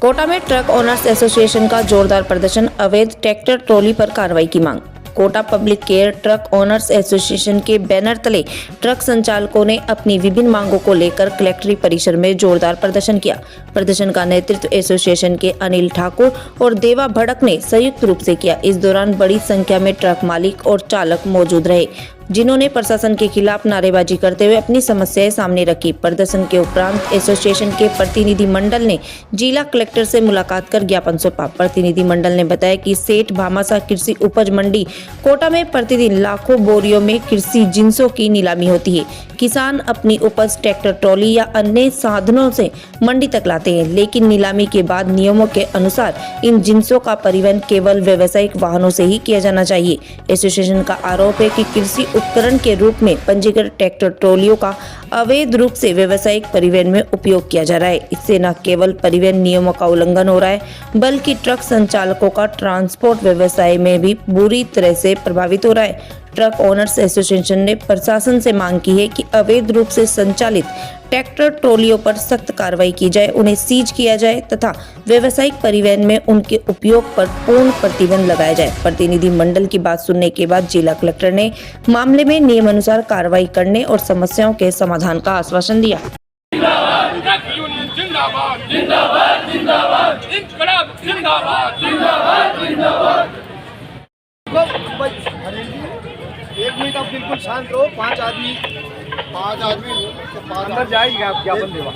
कोटा में truck owners association का जोरदार प्रदर्शन, अवैध ट्रैक्टर ट्रॉली पर कार्रवाई की मांग। Kota public care truck owners association के बैनर तले ट्रक संचालकों ने अपनी विभिन्न मांगों को लेकर कलेक्ट्री परिसर में जोरदार प्रदर्शन किया। प्रदर्शन का नेतृत्व एसोसिएशन के अनिल ठाकुर और देवा भड़क ने संयुक्त रूप से किया। इस दौरान बड़ी संख्या में ट्रक मालिक और चालक मौजूद रहे, जिन्होंने प्रशासन के खिलाफ नारेबाजी करते हुए अपनी समस्याएं सामने रखी। प्रदर्शन के उपरांत एसोसिएशन के प्रतिनिधि मंडल ने जिला कलेक्टर से मुलाकात कर ज्ञापन सौंपा। प्रतिनिधि मंडल ने बताया कि सेठ भामाशाह कृषि उपज मंडी कोटा में प्रतिदिन लाखों बोरियों में कृषि जिंसों की नीलामी होती है। किसान अपनी उपज ट्रैक्टर ट्रॉली या अन्य साधनों से मंडी तक लाते हैं, लेकिन नीलामी के बाद नियमों के अनुसार इन जिंसों का परिवहन केवल व्यावसायिक वाहनों से ही किया जाना चाहिए। एसोसिएशन का आरोप है कि कृषि उपकरण के रूप में पंजीकृत ट्रैक्टर ट्रॉलियों का अवैध रूप से व्यावसायिक परिवहन में उपयोग किया जा रहा है। इससे न केवल परिवहन नियमों का उल्लंघन हो रहा है, बल्कि ट्रक संचालकों का ट्रांसपोर्ट व्यवसाय में भी बुरी तरह से प्रभावित हो रहा है। ट्रक ओनर्स एसोसिएशन ने प्रशासन से मांग की है कि अवैध रूप से संचालित ट्रैक्टर ट्रॉलियों पर सख्त कार्रवाई की जाए, उन्हें सीज किया जाए तथा व्यावसायिक परिवहन में उनके उपयोग पर पूर्ण प्रतिबंध लगाया जाए। प्रतिनिधि मंडल की बात सुनने के बाद जिला कलेक्टर ने मामले में नियमानुसार कार्रवाई करने और समस्याओं के समाधान का आश्वासन दिया। एक मिनट आप बिल्कुल शांत रहो। पांच आदमी तो अंदर जाएगी आप ज्ञापन देवा।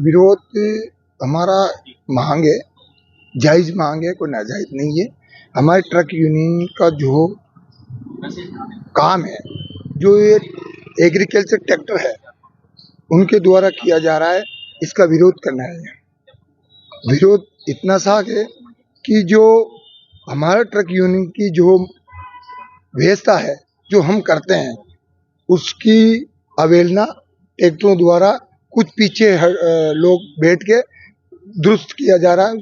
विरोध हमारा मांग है, जायज मांग है, कोई नाजायज नहीं है। हमारे ट्रक यूनियन का जो काम है, जो ये एग्रीकल्चर ट्रैक्टर है उनके द्वारा किया जा रहा है, इसका विरोध करना है। विरोध इतना साफ है कि जो हमारा ट्रक यूनियन की जो व्यवस्था है, जो हम करते हैं, उसकी अवहेलना ट्रैक्टरों द्वारा कुछ पीछे लोग बैठ के दुरुस्त किया जा रहा है।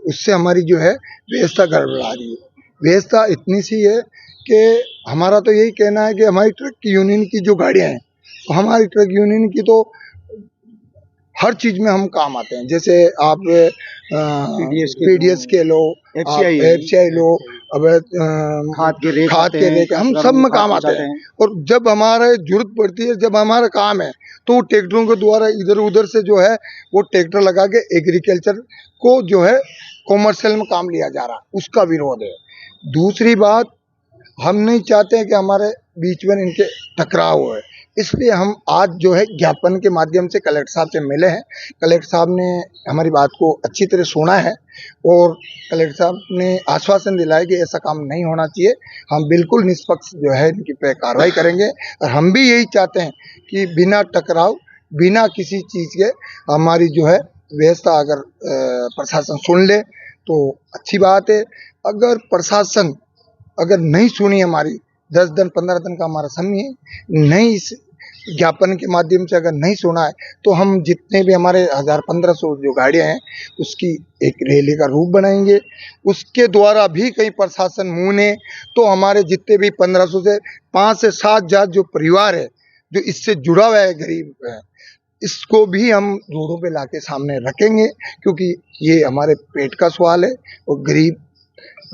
उससे हमारी जो है व्यवस्था गड़बड़ा रही है। व्यवस्था इतनी सी है कि हमारा तो यही कहना है कि हमारी ट्रक यूनियन की जो गाड़ियां हैं, तो हमारी ट्रक यूनियन की तो हर चीज में हम काम आते हैं। जैसे आप पीडीएस के लो, एफसीआई लो, अब खाद के रेट हम सब में काम आते हैं। और जब हमारे जरूरत पड़ती है, जब हमारा काम है, तो ट्रैक्टरों के द्वारा इधर उधर से जो है वो ट्रैक्टर लगा के एग्रीकल्चर को जो है कॉमर्शियल में काम लिया जा रहा है, उसका विरोध है। दूसरी बात, हम नहीं चाहते हैं कि हमारे बीच में इनके टकराव हो, इसलिए हम आज जो है ज्ञापन के माध्यम से कलेक्टर साहब से मिले हैं। कलेक्टर साहब ने हमारी बात को अच्छी तरह सुना है और कलेक्टर साहब ने आश्वासन दिलाया कि ऐसा काम नहीं होना चाहिए। हम बिल्कुल निष्पक्ष जो है इनकी पे कार्रवाई करेंगे और हम भी यही चाहते हैं कि बिना टकराव, बिना किसी चीज़ के हमारी जो है व्यवस्था अगर प्रशासन सुन ले तो अच्छी बात है। अगर प्रशासन अगर नहीं सुनी हमारी, 10 दिन 15 दिन का हमारा समय है, नहीं इस ज्ञापन के माध्यम से अगर नहीं सुना है, तो हम जितने भी हमारे 1500 जो गाड़ियां हैं उसकी एक रैली का रूप बनाएंगे। उसके द्वारा भी कहीं प्रशासन मुने तो हमारे जितने भी 1500 से 5 से 7 जात जो परिवार है, जो इससे जुड़ा हुआ है, गरीब है, इसको भी हम रोडों पे लाके सामने रखेंगे, क्योंकि ये हमारे पेट का सवाल है। और गरीब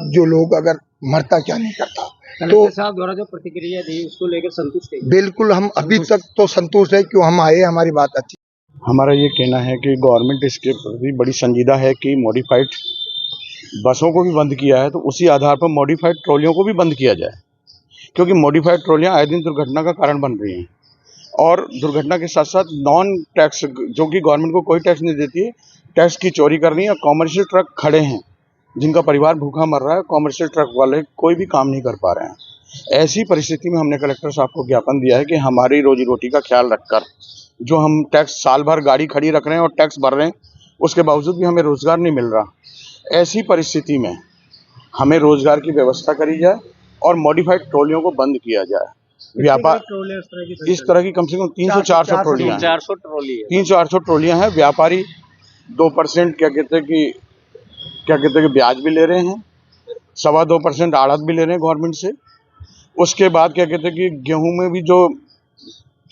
जो लोग अगर मरता क्या नहीं करता। तो साहब द्वारा जो प्रतिक्रिया दी उसको लेकर संतुष्ट है? बिल्कुल, हम अभी तक तो संतुष्ट है, क्यों हम आए, हमारी बात अच्छी। हमारा ये कहना है कि गवर्नमेंट इसके प्रति बड़ी संजीदा है कि मॉडिफाइड बसों को भी बंद किया है, तो उसी आधार पर मॉडिफाइड ट्रॉलियों को भी बंद किया जाए, क्योंकि मॉडिफाइड ट्रॉलियाँ आए दिन दुर्घटना का कारण बन रही हैं। और दुर्घटना के साथ साथ नॉन टैक्स, जो कि गवर्नमेंट को कोई टैक्स नहीं देती है, टैक्स की चोरी कर रही है। और कॉमर्शियल ट्रक खड़े हैं जिनका परिवार भूखा मर रहा है, कॉमर्शियल ट्रक वाले कोई भी काम नहीं कर पा रहे हैं। ऐसी परिस्थिति में हमने कलेक्टर साहब को ज्ञापन दिया है कि हमारी रोजी रोटी का ख्याल रखकर, जो हम टैक्स साल भर गाड़ी खड़ी रख रहे हैं और टैक्स भर रहे हैं, उसके बावजूद भी हमें रोजगार नहीं मिल रहा। ऐसी परिस्थिति में हमें रोजगार की व्यवस्था करी जाए और मॉडिफाइड ट्रॉलियों को बंद किया जाए। व्यापार इस तरह की कम से कम 300-400 ट्रॉलियां हैं। 300-400 ट्रॉलियां हैं। व्यापारी 2% क्या कहते हैं कि ब्याज भी ले रहे हैं, 2.25% आड़त भी ले रहे हैं गवर्नमेंट से। उसके बाद क्या कहते हैं कि गेहूं में भी जो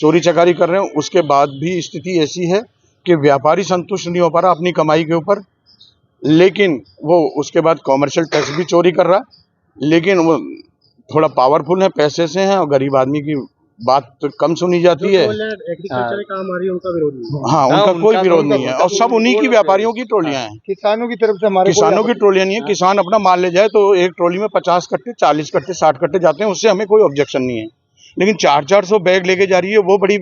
चोरी चकारी कर रहे हैं, उसके बाद भी स्थिति ऐसी है कि व्यापारी संतुष्ट नहीं हो पा रहा अपनी कमाई के ऊपर, लेकिन वो उसके बाद कॉमर्शियल टैक्स भी चोरी कर रहा, लेकिन वो थोड़ा पावरफुल है, पैसे से हैं, और गरीब आदमी की बात तो कम सुनी जाती है। एग्रीकल्चर काम आ रही है उनका विरोध नहीं है। हाँ, उनका कोई विरोध नहीं है, और सब उन्हीं की व्यापारियों की ट्रॉलियां हैं। किसानों की तरफ से हमारे किसानों की ट्रॉलियां नहीं है। किसान अपना माल ले जाए तो एक ट्रॉली में 50 कट्टे, 40 कट्टे, 60 कट्टे जाते हैं, उससे हमें कोई ऑब्जेक्शन नहीं है। लेकिन 400-400 बैग लेके जा रही है, वो बड़ी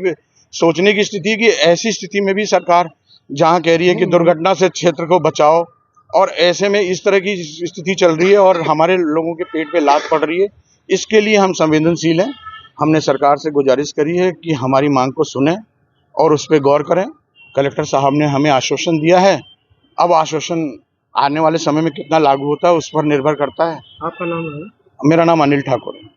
सोचने की स्थिति है कि ऐसी स्थिति में भी सरकार जहाँ कह रही है कि दुर्घटना से क्षेत्र को बचाओ, और ऐसे में इस तरह की स्थिति चल रही है और हमारे लोगों के पेट पे लात पड़ रही है। इसके लिए हम संवेदनशील हैं। हमने सरकार से गुजारिश करी है कि हमारी मांग को सुने और उस पर गौर करें। कलेक्टर साहब ने हमें आश्वासन दिया है, अब आश्वासन आने वाले समय में कितना लागू होता है उस पर निर्भर करता है। आपका नाम है? मेरा नाम अनिल ठाकुर है।